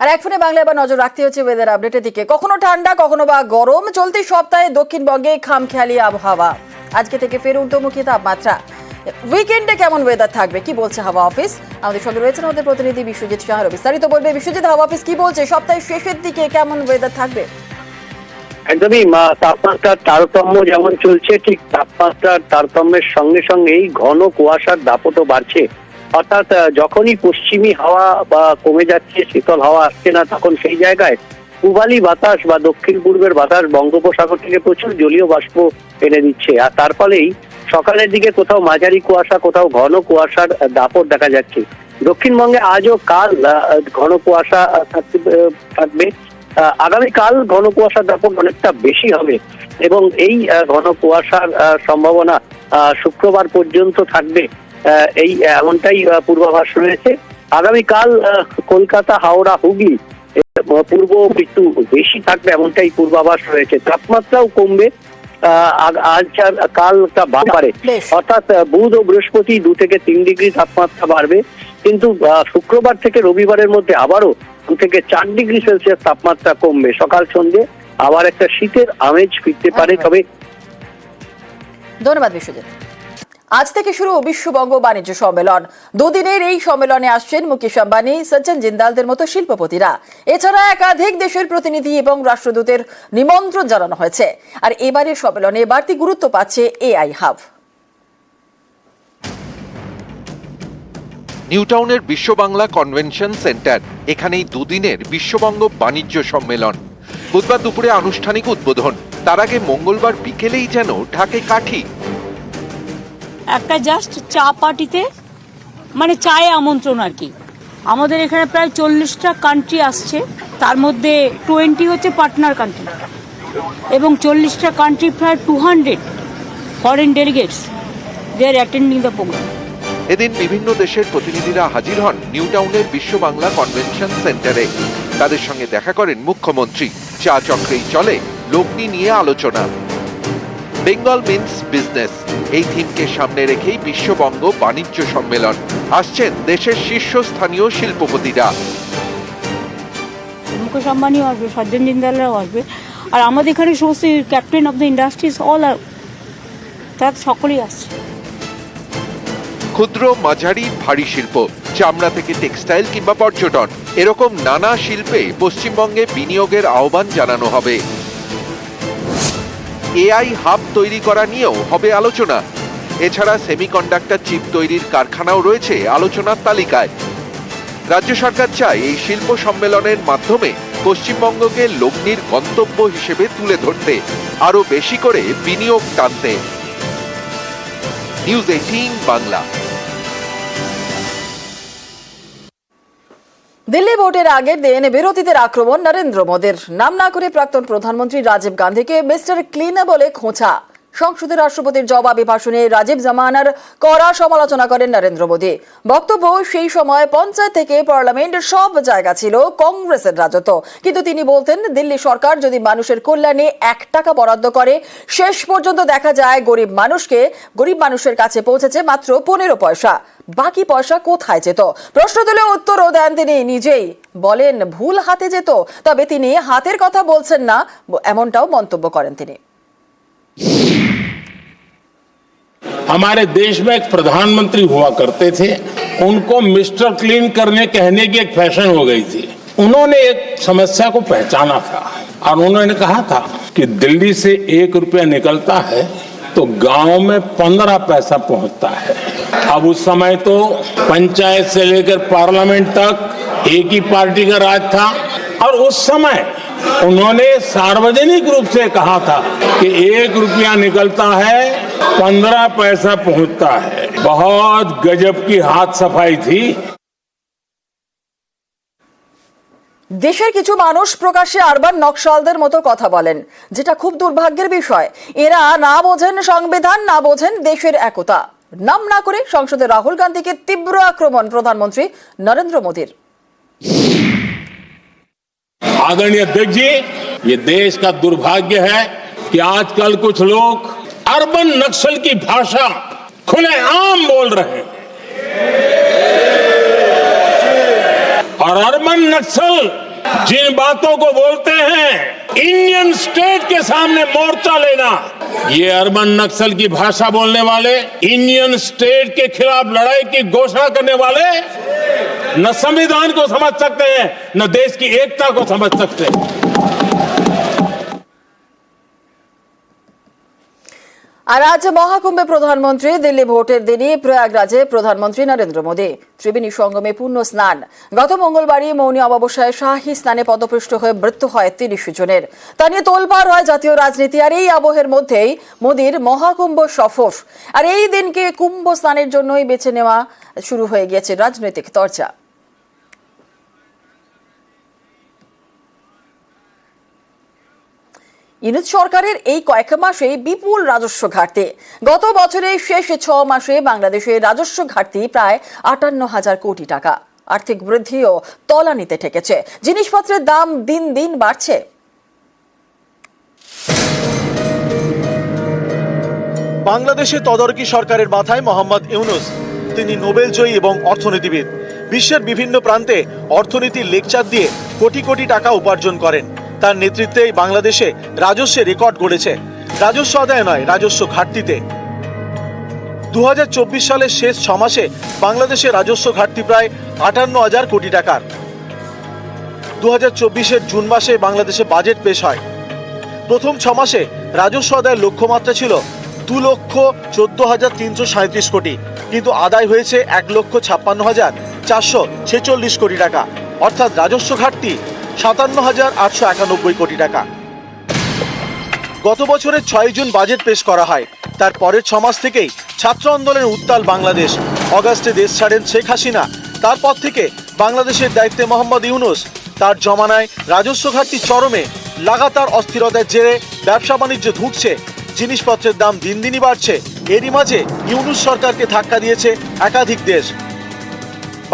আর এক ফোনে বাংলা এবার নজর রাখতে হচ্ছে ওয়েদার আপডেটের দিকে। কখনো ঠান্ডা কখনো বা গরম। চলতি সপ্তাহে দক্ষিণবঙ্গে খামখেয়ালি আবহাওয়া। আজকে থেকে ফের ঊর্ধ্বমুখী তাপমাত্রা। উইকেন্ডে কেমন ওয়েদার থাকবে কি বলছে হাওয়া অফিস? আমাদের সঙ্গে রয়েছেন আমাদের প্রতিনিধি বিশ্বজিৎ সাহার। বিস্তারিত বলবে বিশ্বজিৎ, হাওয়া অফিস কি বলছে? সপ্তাহের শেষের দিকে কেমন ওয়েদার থাকবে? একদমই তাপমাত্রার তারতম্য যেমন চলছে, ঠিক তাপমাত্রার তারতম্যের সঙ্গে সঙ্গেই ঘন কুয়াশার দাপটও বাড়ছে। অর্থাৎ যখনই পশ্চিমী হাওয়া বা কমে যাচ্ছে, শীতল হাওয়া আসছে না, তখন সেই জায়গায় পূবালি বাতাস বা দক্ষিণ পূর্বের বাতাস বঙ্গোপসাগর থেকে প্রচুর জলীয় বাষ্প এনে দিচ্ছে। আর তার ফলেই সকালের দিকে কোথাও মাঝারি কুয়াশা, কোথাও ঘন কুয়াশার দাপট দেখা যাচ্ছে। দক্ষিণবঙ্গে আজও কাল ঘন কুয়াশা থাকবে। আগামীকাল ঘন কুয়াশার দাপট অনেকটা বেশি হবে এবং এই ঘন কুয়াশার সম্ভাবনা শুক্রবার পর্যন্ত থাকবে, এই এমনটাই পূর্বাভাস রয়েছে। আগামীকাল কলকাতা, হাওড়া, হুগলি পূর্ব একটু বেশি থাকবে এমনটাই পূর্বাভাস রয়েছে। তাপমাত্রাও কমবে, আজ আর কালটা বাড়বে। অর্থাৎ বুধ ও বৃহস্পতি 2 থেকে 3 ডিগ্রি তাপমাত্রা বাড়বে, কিন্তু শুক্রবার থেকে রবিবারের মধ্যে আবারও 2 থেকে 4 ডিগ্রি সেলসিয়াস তাপমাত্রা কমবে। সকাল সন্ধ্যে আবার একটা শীতের আমেজ ফিরতে পারে। তবে ধন্যবাদ বিশ্বজিৎ। আজ থেকে শুরু বিশ্ববঙ্গ বাণিজ্য সম্মেলন। দুদিনের এই সম্মেলনে আসছেন মুকেশ আম্বানি, সচিন জিন্দালদের মতো শিল্পপতিরা। এছাড়া একাধিক দেশের প্রতিনিধি এবং রাষ্ট্রদূতের নিমন্ত্রণ জানানো হয়েছে। আর এবারের সম্মেলনে বাড়তি গুরুত্ব পাচ্ছে এআই হাব। নিউটাউনের বিশ্ব বাংলা কনভেনশন সেন্টার, এখানেই দুদিনের বিশ্ববঙ্গ বাণিজ্য সম্মেলন। বুধবার দুপুরে আনুষ্ঠানিক উদ্বোধন, তার আগে মঙ্গলবার বিকেলেই যেন ঢাকে কাঠি। একটা জাস্ট চা পার্টিতে, মানে চায়ে আমন্ত্রণ আর কি। আমাদের এখানে প্রায় 40টা কান্ট্রি আসছে, তার মধ্যে 20 হচ্ছে পার্টনার কান্ট্রি এবং 40টা কান্ট্রি প্রায় 200 foreign delegates they are attending the programme. এদিন বিভিন্ন দেশের প্রতিনিধিরা হাজির হন নিউটাউনের বিশ্ব বাংলা কনভেনশন সেন্টারে। তাদের সঙ্গে দেখা করেন মুখ্যমন্ত্রী। চা চক্রেই চলে লগ্নি নিয়ে আলোচনা। বেঙ্গল মিন্স বিজনেস, এই থিমকে সামনে রেখেই বিশ্ববঙ্গ বাণিজ্য সম্মেলন। আসছেন দেশের শীর্ষস্থানীয় শিল্পপতিরা। মুকেশ আম্বানিও আসবে, সচিন জিন্দালরাও আসবে, আর আমাদের এখানে সমস্ত captain of the industries all আর, তারা সকলেই আসছে। ক্ষুদ্র, মাঝারি, ভারী শিল্প, চামড়া থেকে টেক্সটাইল কিংবা পর্যটন, এরকম নানা শিল্পে পশ্চিমবঙ্গে বিনিয়োগের আহ্বান জানানো হবে। এআই হাব তৈরি করা নিয়েও হবে আলোচনা। এছাড়া সেমিকন্ডাক্টর চিপ তৈরির কারখানাও রয়েছে আলোচনার তালিকায়। রাজ্য সরকার চায় এই শিল্প সম্মেলনের মাধ্যমে পশ্চিমবঙ্গকে লগ্নির গন্তব্য হিসেবে তুলে ধরতে, আরো বেশি করে বিনিয়োগ টানতে। নিউজ 18 বাংলা। দিল্লি ভোটের আগের দিন বিরোধীদের আক্রমণ নরেন্দ্র মোদীর। নাম না করে প্রাক্তন প্রধানমন্ত্রী রাজীব গান্ধীকে মিস্টার ক্লিনা বলে খোঁচা। সংসদের রাষ্ট্রপতির জবাবি ভাষণে রাজীব জামানার কড়া সমালোচনা করেন নরেন্দ্র মোদী। বক্তব্য, সেই সময় পঞ্চায়েত থেকে পার্লামেন্টের সব জায়গা ছিল কংগ্রেসের রাজত্ব, কিন্তু তিনি বলতেন দিল্লি সরকার যদি মানুষের কল্যাণে 1 টাকা বরাদ্দ করে, শেষ পর্যন্ত দেখা যায় গরিব মানুষের কাছে পৌঁছেছে মাত্র 15 পয়সা। বাকি পয়সা কোথায় যেত? প্রশ্ন তুলে উত্তরও দেন তিনি নিজেই। বলেন ভুল হাতে যেত, তবে তিনি হাতের কথা বলছেন না, এমনটাও মন্তব্য করেন তিনি। हमारे देश में एक प्रधानमंत्री हुआ करते थे, उनको मिस्टर क्लीन करने कहने की एक फैशन हो गई थी। उन्होंने एक समस्या को पहचाना था और उन्होंने कहा था कि दिल्ली से 1 रुपया निकलता है तो गांव में 15 पैसा पहुंचता है। अब उस समय तो पंचायत से लेकर पार्लियामेंट तक एक ही पार्टी का राज था और उस समय उन्होंने सार्वजनिक रूप से कहा था कि 1 रुपया निकलता है 15 पैसा पहुंचता है। बहुत गजब की हाथ सफाई थी। দেশের কিছু মানুষ প্রকাশ্যে আরবান নকশালদের মতো কথা বলেন, যেটা খুব দুর্ভাগ্যের বিষয়। এরা না বোঝেন সংবিধান, না বোঝেন দেশের একতা। নাম না করে সংসদে রাহুল গান্ধীকে তীব্র আক্রমণ প্রধানমন্ত্রী নরেন্দ্র মোদীর। आदरणीय अध्यक्ष जी, ये देश का दुर्भाग्य है कि आजकल कुछ लोग अर्बन नक्सल की भाषा खुलेआम बोल रहे हैं और अर्बन नक्सल जिन बातों को बोलते हैं इंडियन स्टेट के सामने मोर्चा लेना, ये अर्बन नक्सल की भाषा बोलने वाले, इंडियन स्टेट के खिलाफ लड़ाई की घोषणा करने वाले न संविधान को समझ सकते हैं न देश की एकता को समझ सकते हैं। আর আজ মহাকুম্ভে প্রধানমন্ত্রী দিল্লি ভোটের দিনই প্রয়াগরাজে প্রধানমন্ত্রী নরেন্দ্র মোদী ত্রিবেণী সঙ্গমে পূর্ণ স্নান। গত মঙ্গলবারই মৌনী অমাবস্যায় শাহী স্নানে পদপৃষ্ট হয়ে মৃত্যু হয় ৩০ জনের। তা নিয়ে তোলপাড় হয় জাতীয় রাজনীতি। আর এই আবহের মধ্যেই মোদীর মহাকুম্ভ সফর, আর এই দিনকে কুম্ভ স্নানের জন্যই বেছে নেওয়া শুরু হয়ে গিয়েছে রাজনৈতিক চর্চা। ইউনুস সরকারের এই কয়েক মাসে বিপুল রাজস্ব ঘাটতি। গত বছরের শেষ 6 মাসে বাংলাদেশের রাজস্ব ঘাটতি প্রায় ৫৮,০০০ কোটি টাকা। আর্থিক বৃদ্ধিও তলানিতে ঠেকেছে, জিনিসপত্রের দাম দিন দিন বাড়ছে। বাংলাদেশে তদারকি সরকারের মাথায় মোহাম্মদ ইউনুস। তিনি নোবেল জয়ী এবং অর্থনীতিবিদ। বিশ্বের বিভিন্ন প্রান্তে অর্থনীতির লেকচার দিয়ে কোটি কোটি টাকা উপার্জন করেন। তার নেতৃত্বেই বাংলাদেশে রাজস্বে রেকর্ড গড়েছে। রাজস্ব আদায় নয়, রাজস্ব ঘাটতিতে। 2024 সালের শেষ 6 মাসে বাংলাদেশে রাজস্ব ঘাটতি প্রায় ৫৮,০০০ কোটি টাকার। 2024-এর জুন মাসে বাংলাদেশে বাজেট পেশ হয়। প্রথম 6 মাসে রাজস্ব আদায়ের লক্ষ্যমাত্রা ছিল 2,14,337 কোটি, কিন্তু আদায় হয়েছে 1,56,446 কোটি টাকা, অর্থাৎ রাজস্ব ঘাটতি 57,891 কোটি টাকা। গত বছরের 6 জুন বাজেট পেশ করা হয়। তার পরের 6 মাস থেকেই ছাত্র আন্দোলনের উত্তাল বাংলাদেশ। অগাস্টে দেশ ছাড়েন শেখ হাসিনা। তারপর থেকে বাংলাদেশের দায়িত্বে মোহাম্মদ ইউনুস। তার জমানায় রাজস্ব ঘাটতি চরমে। লাগাতার অস্থিরতার জেরে ব্যবসা বাণিজ্য ধুঁকছে, জিনিসপত্রের দাম দিন দিনই বাড়ছে। এরই মাঝে ইউনুস সরকারকে ধাক্কা দিয়েছে একাধিক দেশ।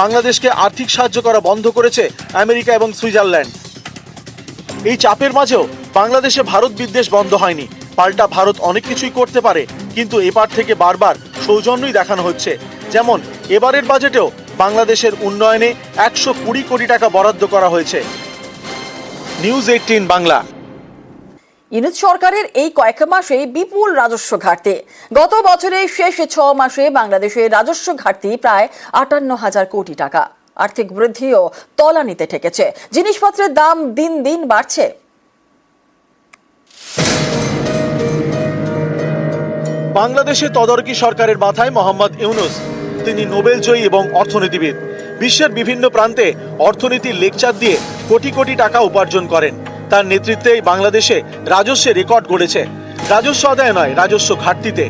বাংলাদেশকে আর্থিক সাহায্য করা বন্ধ করেছে আমেরিকা এবং সুইজারল্যান্ড। এই চাপের মাঝেও বাংলাদেশে ভারত বিদ্বেষ বন্ধ হয়নি। পাল্টা ভারত অনেক কিছুই করতে পারে, কিন্তু এপার থেকে বারবার সৌজন্যই দেখানো হচ্ছে। যেমন এবারের বাজেটেও বাংলাদেশের উন্নয়নে 120 কোটি টাকা বরাদ্দ করা হয়েছে। নিউজ 18 বাংলা। ইউনুস সরকারের এই কয়েক মাসে বিপুল রাজস্ব ঘাটতি। গত বছরের শেষ 6 মাসে বাংলাদেশের রাজস্ব ঘাটতি প্রায় ৫৮,০০০ কোটি টাকা। আর্থিক বৃদ্ধিও তলানিতে ঠেকেছে, জিনিসপত্রের দাম দিন দিন বাড়ছে। বাংলাদেশে তদারকি সরকারের মাথায় মোহাম্মদ ইউনুস। তিনি নোবেল জয়ী এবং অর্থনীতিবিদ। বিশ্বের বিভিন্ন প্রান্তে অর্থনীতির লেকচার দিয়ে কোটি কোটি টাকা উপার্জন করেন। তার নেতৃত্বেই বাংলাদেশে রাজস্বে রেকর্ড গড়েছে। রাজস্ব আদায় নয়, রাজস্ব ঘাটতিতে।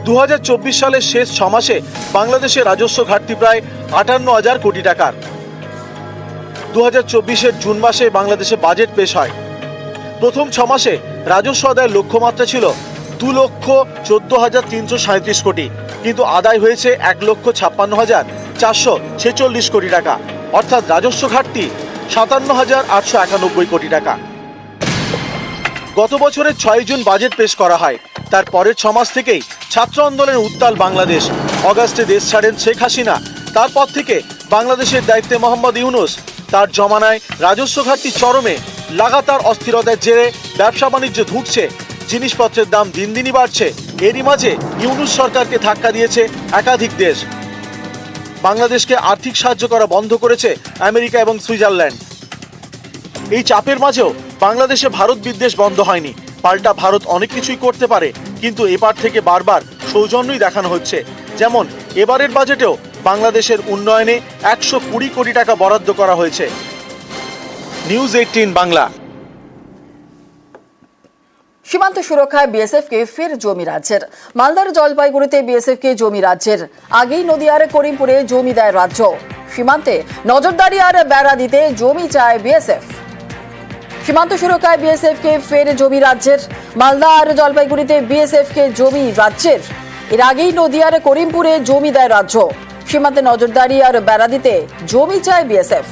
2024 সালের শেষ 6 মাসে বাংলাদেশে রাজস্ব ঘাটতি প্রায় ৫৮,০০০ কোটি টাকার। 2024-এর জুন মাসে বাংলাদেশে বাজেট পেশ হয়। প্রথম 6 মাসে রাজস্ব আদায়ের লক্ষ্যমাত্রা ছিল 2,14,337 কোটি, কিন্তু আদায় হয়েছে 1,56,446 কোটি টাকা, অর্থাৎ রাজস্ব ঘাটতি 57,891 কোটি টাকা। গত বছরের 6 জুন বাজেট পেশ করা হয়। তার পরের 6 মাস থেকেই ছাত্র আন্দোলনের উত্তাল বাংলাদেশ। অগাস্টে দেশ ছাড়েন শেখ হাসিনা। তারপর থেকে বাংলাদেশের দায়িত্বে মোহাম্মদ ইউনুস। তার জমানায় রাজস্ব ঘাটতি চরমে। লাগাতার অস্থিরতার জেরে ব্যবসা বাণিজ্য ধুঁকছে, জিনিসপত্রের দাম দিন দিনই বাড়ছে। এরই মাঝে ইউনুস সরকারকে ধাক্কা দিয়েছে একাধিক দেশ। বাংলাদেশকে আর্থিক সাহায্য করা বন্ধ করেছে আমেরিকা এবং সুইজারল্যান্ড। এই চাপের মাঝেও বাংলাদেশে ভারত বিদ্বেষ বন্ধ হয়নি। পাল্টা ভারত অনেক কিছুই করতে পারে, কিন্তু এপার থেকে বারবার সৌজন্যই দেখানো হচ্ছে। যেমন এবারের বাজেটেও বাংলাদেশের উন্নয়নে 120 কোটি টাকা বরাদ্দ করা হয়েছে। নিউজ 18 বাংলা। সীমান্ত সুরক্ষায় বিএসএফকে ফের জমি রাজ্যের। মালদার জলপাইগুড়িতে বিএসএফকে জমি রাজ্যের। আগেই নদিয়ার করিমপুরে জমি দেয় রাজ্য। সীমান্তে নজরদারি আর বেড়া দিতে জমি চায় বিএসএফ। সীমান্ত সুরক্ষায় বিএসএফকে ফের জমি রাজ্যের। মালদা আর জলপাইগুড়িতে বিএসএফকে জমি রাজ্যের। এর আগেই নদিয়ার করিমপুরে জমি দেয় রাজ্য। সীমান্তে নজরদারি আর বেড়া দিতে জমি চায় বিএসএফ।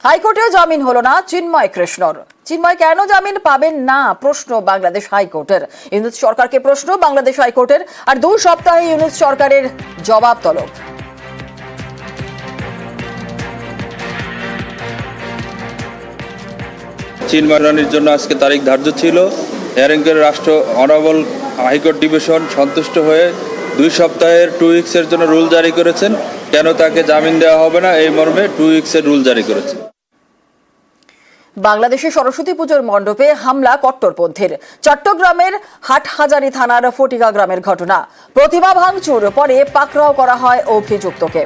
হাইকোর্টেও জামিন হলো না চিন্ময় কৃষ্ণর। চিন্ময় কেন জামিন পাবেন না প্রশ্ন বাংলাদেশ হাইকোর্টের। ইউনূস সরকারকে প্রশ্ন বাংলাদেশ হাইকোর্টের, আর 2 সপ্তাহে ইউনূস সরকারের জবাব তলব। চিন্ময় রানীর জন্য আজকে তারিখ ধার্য ছিল। হিয়ারিংয়ের রাষ্ট্র অনারেবল হাইকোর্ট ডিভিশন সন্তুষ্ট হয়ে 2 সপ্তাহের 2 উইকসের জন্য রুল জারি করেছেন। কেন তাকে জামিন দেওয়া হবে না এই মর্মে 2 উইকসের রুল জারি করেছেন। বাংলাদেশে সরস্বতী পুজোর মণ্ডপে হামলা কট্টরপন্থীর। চট্টগ্রামের হাটহাজারী থানার ফটিকা গ্রামের ঘটনা। প্রতিমা ভাঙচুর পরে পাকড়াও করা হয় অভিযুক্তকে।